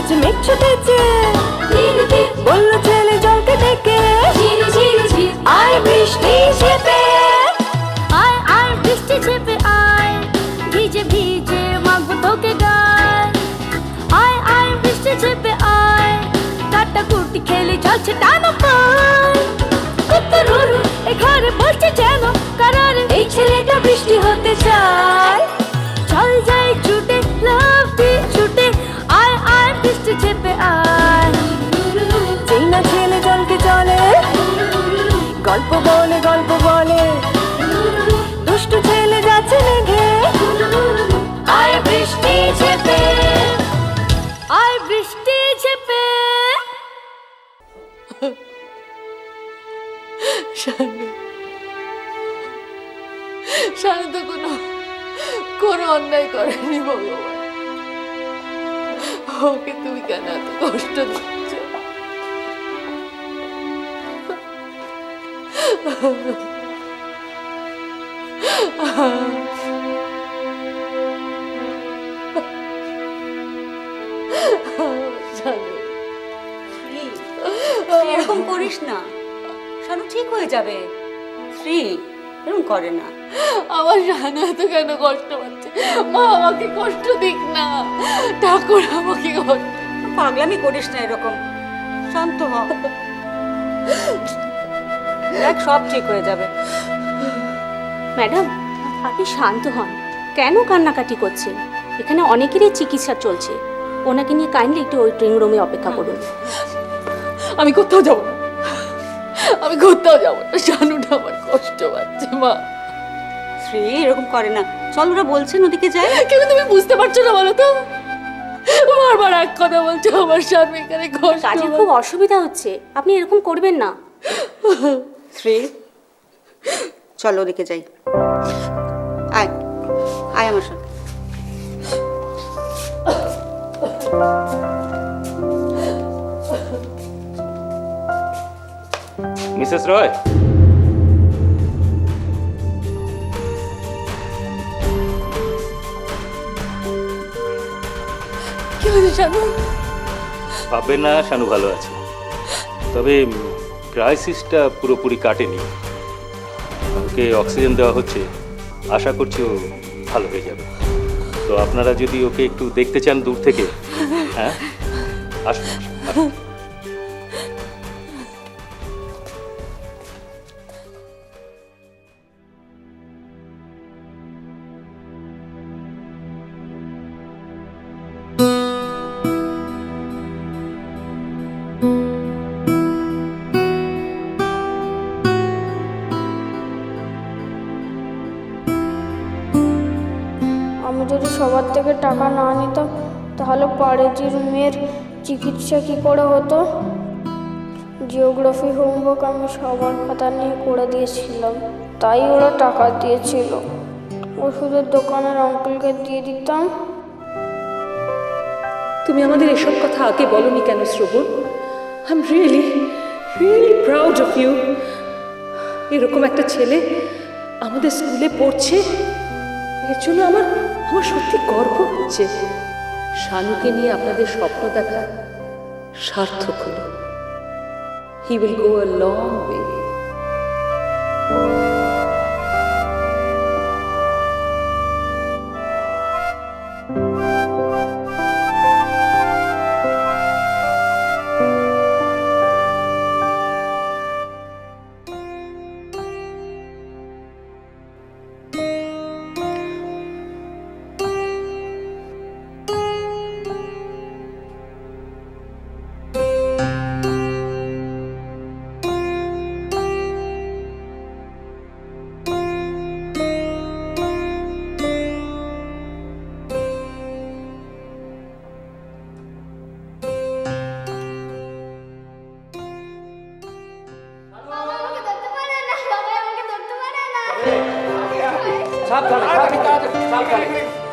আজ মেঘ ছুটেছে, বললো ছেলে জলকে ডেকে, আয় বৃষ্টি ঝেপে, আয় আয় বৃষ্টি ঝেপে আয়, ভিজে ভিজে মাখবো তোকে গায়। আয় আয় বৃষ্টি ঝেপে আয়, কাটাকুটি খেলে চলছে টানা পায়। কুত্তুরুরু এ ঘরে বলছে যেন কারারে, এই ছেলেটা বৃষ্টি হতে চায়। চল যাই ছুটে লাভ দিয়ে ছুটে, আয় আয় বৃষ্টি ঝেপে আয়। যেই না ছেলে জলকে চলে, গল্প বলে গল্প বলে, দুষ্টু ছেলে যাচ্ছে মেঘে, আয় বৃষ্টি ঝেপে, আয় বৃষ্টি ঝেপে। শানু তো কোনো অন্যায় করেনি ভগবান, ওকে তুমি কেন এত কষ্ট দিচ্ছ? এরকম করিস না, শানু ঠিক হয়ে যাবে। শ্রী এরকম করে না। আমার শানু এত কেন কষ্ট পাচ্ছে? মা আমাকে কষ্ট দিক না, ঠাকুর আমাকে কষ্ট। পাগলামি করিস না এরকম, শান্ত হ। দেখ সব ঠিক হয়ে যাবে। ম্যাডাম, আপনি শান্ত হন। কেন কান্নাকাটি করছেন? এখানে অনেকেরই চিকিৎসা চলছে। ওনাকে নিয়ে কাইন্ডলি একটু ওয়েটিং রুমে অপেক্ষা করুন। আমি কোথাও যাবো না, আমি কোথাও যাবো না, শানুটা আমার কষ্ট পাচ্ছে মা। শ্রী এরকম করে না, চল ওরা বলছেন ওদিকে যায়। কিন্তু তুমি বুঝতে পারছো না বলো তো, বারবার এক কথা বলছো আমার শানু এখানে কষ্ট। কাজে খুব অসুবিধা হচ্ছে, আপনি এরকম করবেন না। শ্রী চল ওদিকে যাই, আয় আয় আমার সাথে। মিসেস রয়, কি হয়েছে শানু? ভাববেন না, শানু ভালো আছে। তবে ক্রাইসিসটা পুরোপুরি কাটেনি। ওকে অক্সিজেন দেওয়া হচ্ছে, আশা করছি ও ভালো হয়ে যাবে। তো আপনারা যদি ওকে একটু দেখতে চান দূর থেকে, হ্যাঁ আসুন আসুন। আমি যদি সবার থেকে টাকা না নিতাম তাহলে পাড়েজির মেয়ের চিকিৎসা কী করে হতো? জিওগ্রাফি হোমওয়ার্ক আমি সবার খাতা নিয়ে করে দিয়েছিলাম, তাই ওরা টাকা দিয়েছিল। ওষুধের দোকানের আঙ্কেলকে দিয়ে দিতাম। তুমি আমাদের এসব কথা আগে বলনি কেন Shravan? I am really really proud of you. এরকম একটা ছেলে আমাদের স্কুলে পড়ছে, এর জন্য আমার সত্যি গর্ব হচ্ছে। শানুকে নিয়ে আপনাদের স্বপ্ন দেখা সার্থক হলো। He will go a long way.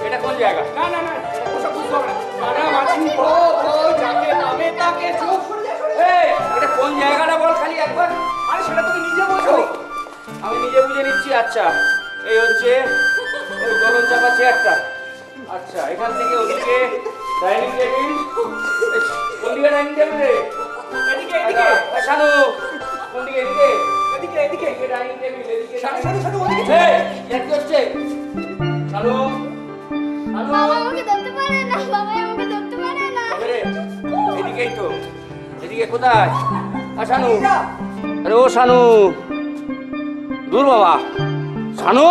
এটা কোন জায়গা? না না না, ওসব বুঝতে হবে না। এটা কোন জায়গাটা বল খালি একবার। আরে সেটা তুমি নিজে বোঝো। আমি নিজে বুঝে নিচ্ছি। আচ্ছা, এই হচ্ছে ওই গলন চাপা চেয়ারটা। আচ্ছা, এখান থেকে ওদিকে ডাইনিং টেবিল, কোন দিকে ডাইনিং টেবিল রে? এদিকে এদিকে। শানু কোন দিকে? এদিকে এদিকে এদিকে ডাইনিং টেবিল এদিকে। শানু শানু শানু ওদিকে। এই কি হচ্ছে? শানু শানু বাবা আমাকে ধরতে পারে না, বাবা আমাকে ধরতে পারে না। কবে রে? এদিকেই তো। এদিকে কোথায়? শানু। আরে ও শানু। দূর বাবা। শানু।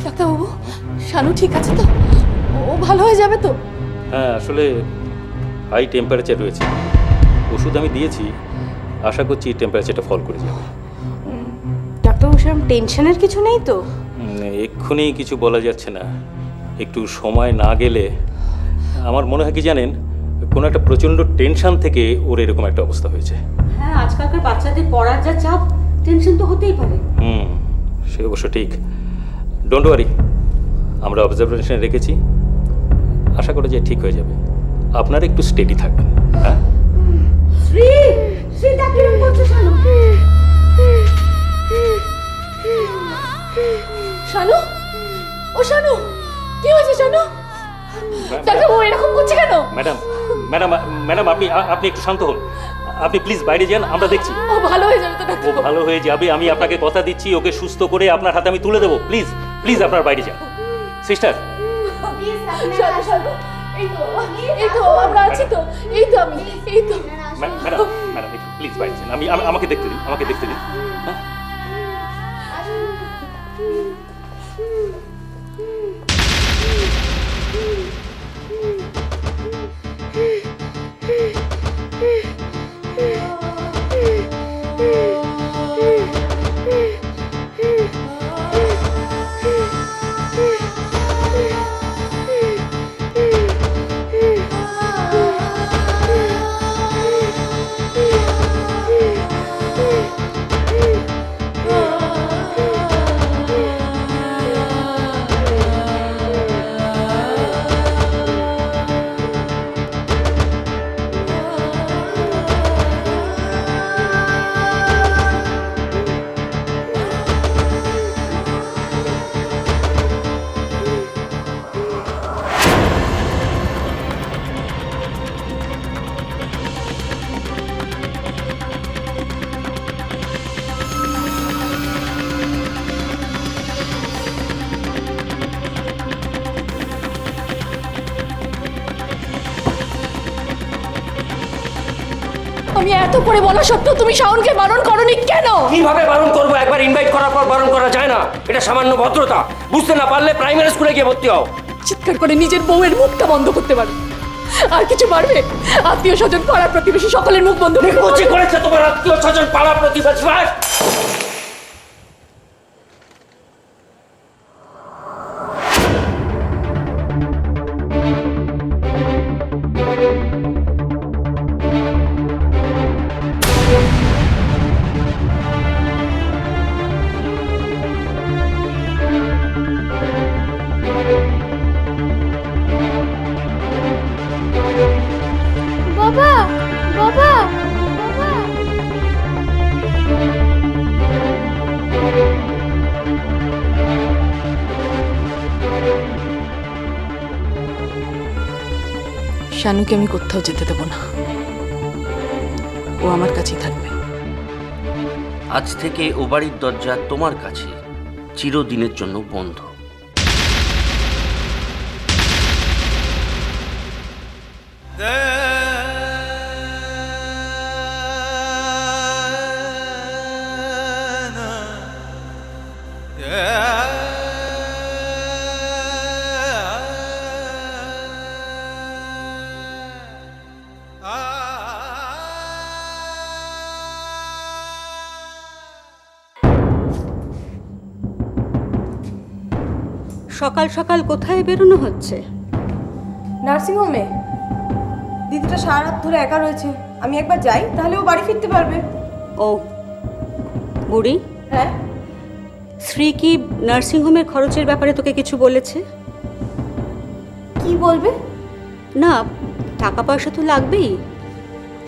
ডাক্তারবাবু, শানু ঠিক আছে তো? ও ভালো হয়ে যাবে তো? হ্যাঁ, আসলে হাই টেম্পারেচার রয়েছে। ওষুধ আমি দিয়েছি, আশা করছি টেম্পারেচারটা ফল করে যাবে। ডাক্তারবাবু সেরকম টেনশনের কিছু নেই তো? এক্ষুনি কিছু বলা যাচ্ছে না। একটু সময় না গেলে আমার মনে হয় কি জানেন, কোনো একটা প্রচণ্ড টেনশন থেকে ওর এরকম একটা অবস্থা হয়েছে। হ্যাঁ, আজকালকার বাচ্চাদের পড়ার যা চাপ, টেনশন তো হতেই পারে। সে অবশ্য ঠিক। ডোন্ট ওয়ারি, আমরা অবজারভেশনে রেখেছি, আশা করি যে ঠিক হয়ে যাবে। আপনারা একটু স্টেডি থাকবেন। হ্যাঁ, শ্রী শ্রী ডাক্তার বলছে শানু। শানু, ও শানু, কি হয়েছে শানু? ডাক্তারবাবু এরকম করছে কেন? ম্যাডাম ম্যাডাম ম্যাডাম আপনি আপনি একটু শান্ত হন। আপনি প্লিজ বাইরে যান, আমরা দেখছি। ও ভালো হয়ে যাবে তো ও ডাক্তারবাবু? ভালো হয়ে যাবে, আমি আপনাকে কথা দিচ্ছি। ওকে সুস্থ করে আপনার হাতে আমি তুলে দেবো। প্লিজ প্লিজ আপনার বাইরে যান। সিস্টার, শানু, শানু, এই তো আমরা আছি তো, এই তো আমি, এই তো। ম্যাডাম ম্যাডাম একটু প্লিজ বাইরে যান। আমাকে দেখতে দিন, আমাকে দেখতে দিন। হ্যাঁ, আমি এত করে বলা সত্ত্বেও তুমি শাওনকে বারণ করনি কেন? কিভাবে বারণ করবো? একবার ইনভাইট করার পর বারণ করা যায় না? এটা সামান্য ভদ্রতা। বুঝতে না পারলে প্রাইমারি স্কুলে গিয়ে ভর্তি হও। চিৎকার করে নিজের বউয়ের মুখটা বন্ধ করতে পারো, আর কিছু পারবে? আত্মীয় স্বজন, পাড়া প্রতিবেশী সকলের মুখ বন্ধ করে কি করেছে তোমার আত্মীয় স্বজন, পাড়া প্রতিবেশী? বাবা, বাবা, বাবা। শানুকে আমি কোথাও যেতে দেবো না, ও আমার কাছেই থাকবে। আজ থেকে ও বাড়ির দরজা তোমার কাছে চিরদিনের জন্য বন্ধ। সকাল সকাল কোথায় বেরোনো হচ্ছে? নার্সিংহোমে দিদিটা সারা রাত ধরে একা রয়েছে, আমি একবার যাই তাহলে ও বাড়ি ফিরতে পারবে। ও বুড়ি, হ্যাঁ, শ্রী কি নার্সিংহোমের খরচের ব্যাপারে তোকে কিছু বলেছে? কি বলবে? না, টাকা পয়সা তো লাগবেই,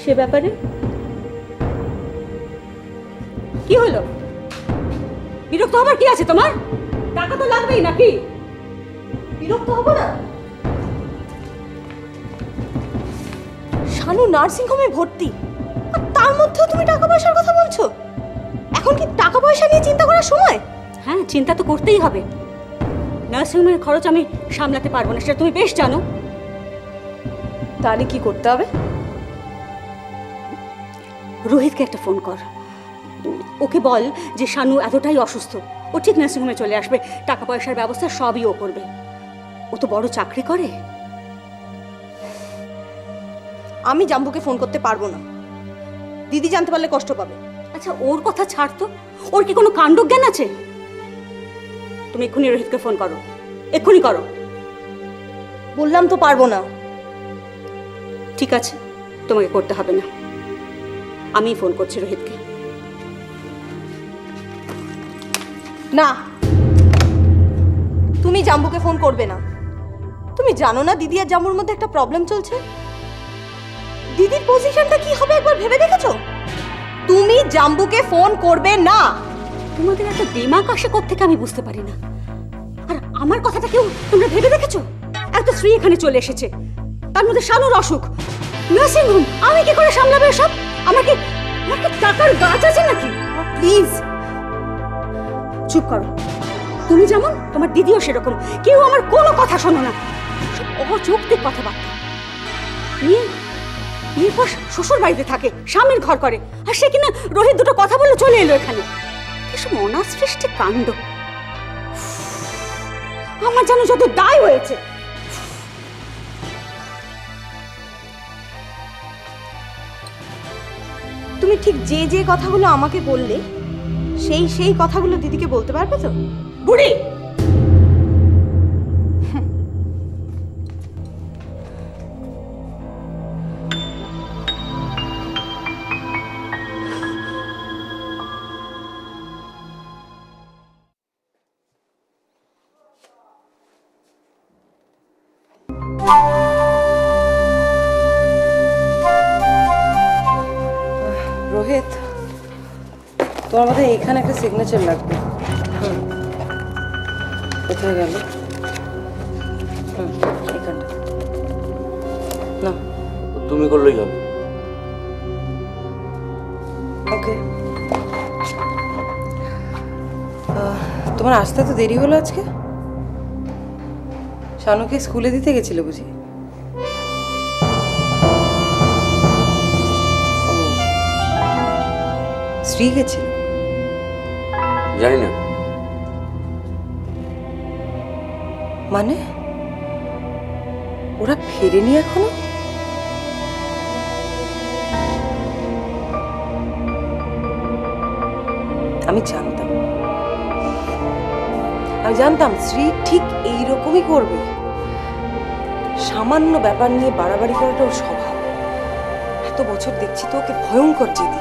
সে ব্যাপারে কি হলো? বিরক্ত হবার কি আছে তোমার? টাকা তো লাগবেই নাকি? বিরক্ত হবো না? শানু নার্সিংহোমে ভর্তি, আর তার মধ্যেও তুমি টাকা পয়সার কথা বলছো? এখন কি টাকা পয়সা নিয়ে চিন্তা করার সময়? হ্যাঁ, চিন্তা তো করতেই হবে। নার্সিংহোমের খরচ আমি সামলাতে পারবো না, সেটা তুমি বেশ জানো। তাহলে কি করতে হবে? রোহিতকে একটা ফোন কর, ওকে বল যে শানু এতটাই অসুস্থ, ও ঠিক নার্সিংহোমে চলে আসবে, টাকা পয়সার ব্যবস্থা সবই ও করবে। ও তো বড় চাকরি করে। আমি জাম্বুকে ফোন করতে পারবো না, দিদি জানতে পারলে কষ্ট পাবে। আচ্ছা, ওর কথা ছাড় তো, ওর কি কোনো কাণ্ডজ্ঞান আছে? তুমি এক্ষুনি রোহিতকে ফোন করো, এক্ষুনি করো। বললাম তো পারবো না। ঠিক আছে, তোমাকে করতে হবে না, আমি ফোন করছি রোহিতকে। না, তুমি জাম্বুকে ফোন করবে না। তুমি জানো না দিদি আর জাম্বুর মধ্যে একটা প্রবলেম চলছে? দিদির পজিশনটা কি হবে একবার ভেবে দেখেছো? তুমি জাম্বুকে ফোন করবে না। তোমাদের এত দিমাগ আসে কোত্থেকে আমি বুঝতে পারি না। আর আমার কথাটা কেউ তোমরা ভেবে দেখেছো? এত শ্রী এখানে চলে এসেছে, তার মধ্যে শানুর অসুখ, নার্সিংহোম, আমি কি করে সামলাবো এসব? আমাকে টাকার গাছ আছে নাকি? প্লিজ চুপ করো। তুমি যেমন, তোমার দিদিও সেরকম, কেউ আমার কোনো কথা শোনো না, অযৌক্তিক কথাবার্তা। এরপর শ্বশুর বাড়িতে থাকে, স্বামীর ঘর করে, আর সে কিনা রোহিত দুটো কথা বলে চলে এলো এখানে। এসব অনাসৃষ্টি কাণ্ড, আমার যেন যত দায় হয়েছে। তুমি ঠিক যে যে কথাগুলো আমাকে বললে সেই কথাগুলো দিদিকে বলতে পারবে তো? বুড়ি, রোহিত, তোমার মধ্যে এখানে একটা সিগনেচার লাগবে। কোথায় গেল? এখানটা না, তুমি করলেই হবে। ওকে। তোমার আসতে তো দেরি হলো আজকে? শানুকে স্কুলে দিতে গেছিল বুঝি? শ্রী গেছিল? জানি না। মানে ওরা ফেরেনি এখনো? আমি জানতাম শ্রী ঠিক এইরকমই করবে। সামান্য ব্যাপার নিয়ে বাড়াবাড়ি করাটা ওর স্বভাব। এত বছর দেখছি তো ওকে ভয়ঙ্কর জেদি।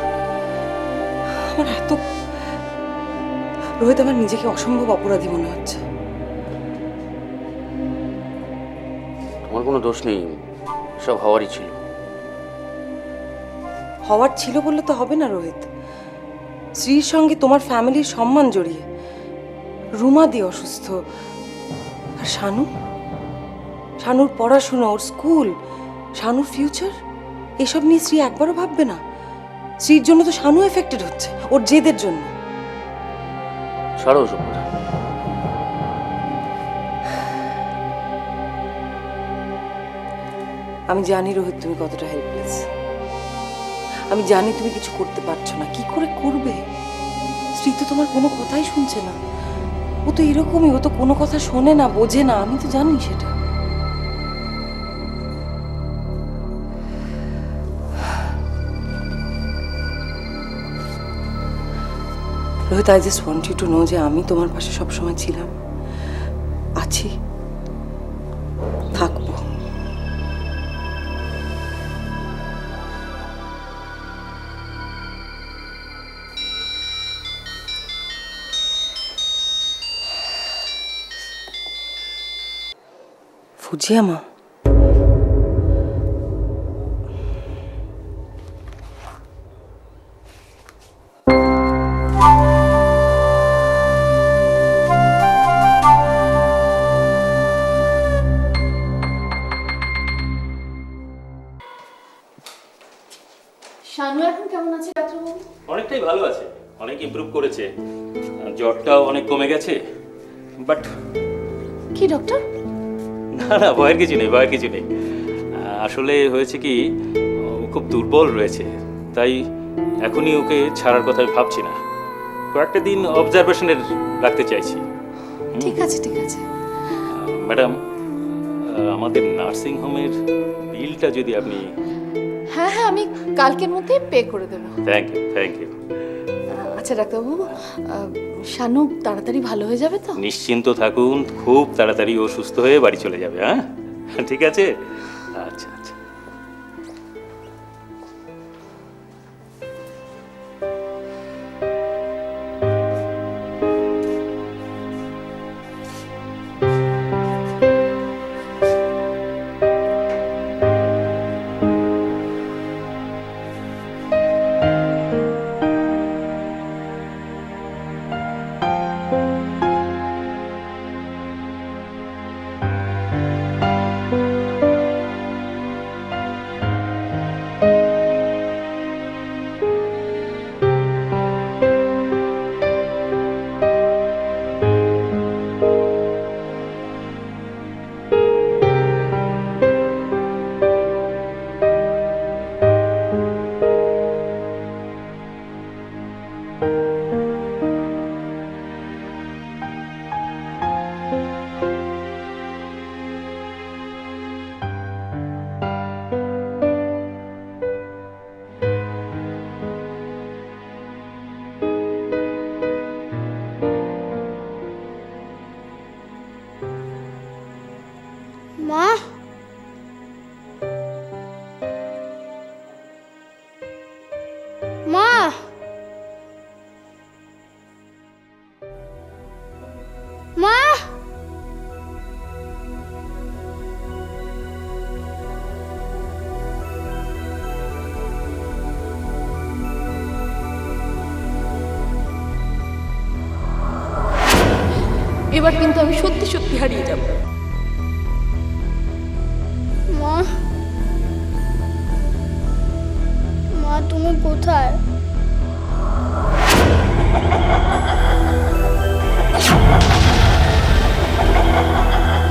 রোহিত, আমার নিজেকে অসম্ভব অপরাধী মনে হচ্ছে। তোমার কোনো দোষ নেই, সব হওয়ারই ছিল। হওয়ার ছিল বললে তো হবে না রোহিত। শ্রীর সঙ্গে তোমার ফ্যামিলির সম্মান জড়িয়ে, রুমাদি অসুস্থ, আর শানুর পড়াশোনা, ওর স্কুল, শানুর ফিউচার, এসব নিয়ে শ্রী একবারও ভাববে না? শ্রীর জন্য তো শানু এফেক্টেড হচ্ছে, ওর জেদের জন্য। ছাড়ো ওসব কথা। আমি জানি রোহিত তুমি কতটা হেল্পলেস। আমি জানি তুমি কিছু করতে পারছো না। কি করে করবে? শ্রী তো তোমার কোনো কথাই শুনছে না। ও তো এরকমই, ও তো কোনো কথা শোনে না, বোঝে না। আমি তো জানি সেটা। Rohit, I just want you to know যে আমি তোমার পাশে সবসময় ছিলাম। আছি, থাকবো। ফুজিয়া মা, শানু এখন কেমন আছে ডাক্তারবাবু? অনেকটাই ভালো আছে, অনেক ইমপ্রুভ করেছে, জ্বরটাও অনেক কমে গেছে। বাট কি ডক্টর? না না, ভয়ের কিছু নেই, ভয়ের কিছু নেই। আসলে হয়েছে কি, ও খুব দুর্বল রয়েছে, তাই এখনই ওকে ছাড়ার কথা আমি ভাবছি না। কয়েকটা দিন অবজারভেশনের রাখতে চাইছি। ঠিক আছে ঠিক আছে। ম্যাডাম, আমাদের নার্সিং হোমের বিলটা যদি আপনি... হ্যাঁ হ্যাঁ, আমি কালকের মধ্যে পে করে দেবো। Thank you, thank you. আচ্ছা ডাক্তারবাবু, শানু তাড়াতাড়ি ভালো হয়ে যাবে তো? নিশ্চিন্ত থাকুন, খুব তাড়াতাড়ি ও সুস্থ হয়ে বাড়ি চলে যাবে। হ্যাঁ, ঠিক আছে। আচ্ছা আচ্ছা। মা, মা, মা, এবার কিন্তু আমি সত্যি সত্যি হারিয়ে যাব। মা, মা তুমি কোথায়?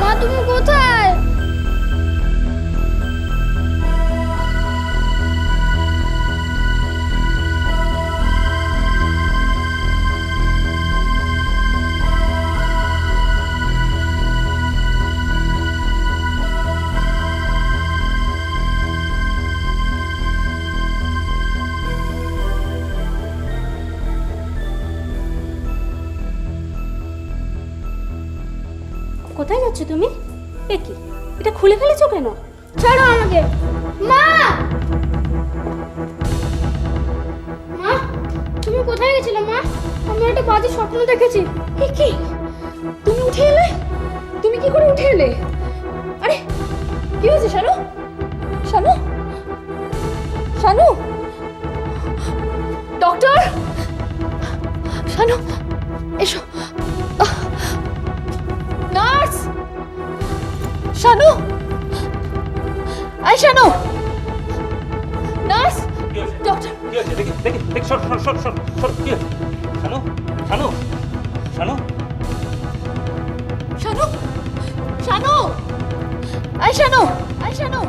মা তুমি কোথায়? কোথায় যাচ্ছ তুমি? এ কি, এটা খুলে ফেলেছো কেন? ছাড়ো আমাকে। মা, মা তুমি কোথায় গেছিলে? মা, আমি একটা বাজে স্বপ্ন দেখেছি। এ কি, তুমি উঠে এলে? তুমি কি করে উঠে এলে? আরে কি হয়েছে শানু? শানু, শানু, ডক্টর, শানু এসো। নার্স, শানু, আই শানু, নার্স, ডক্টর। কি হয়েছে? দেখি দেখি দেখি, সর সর সর সর সর। কি হয়েছে? শানু, শানু, শানু, শানু, শানু, আই শানু, আই শানু।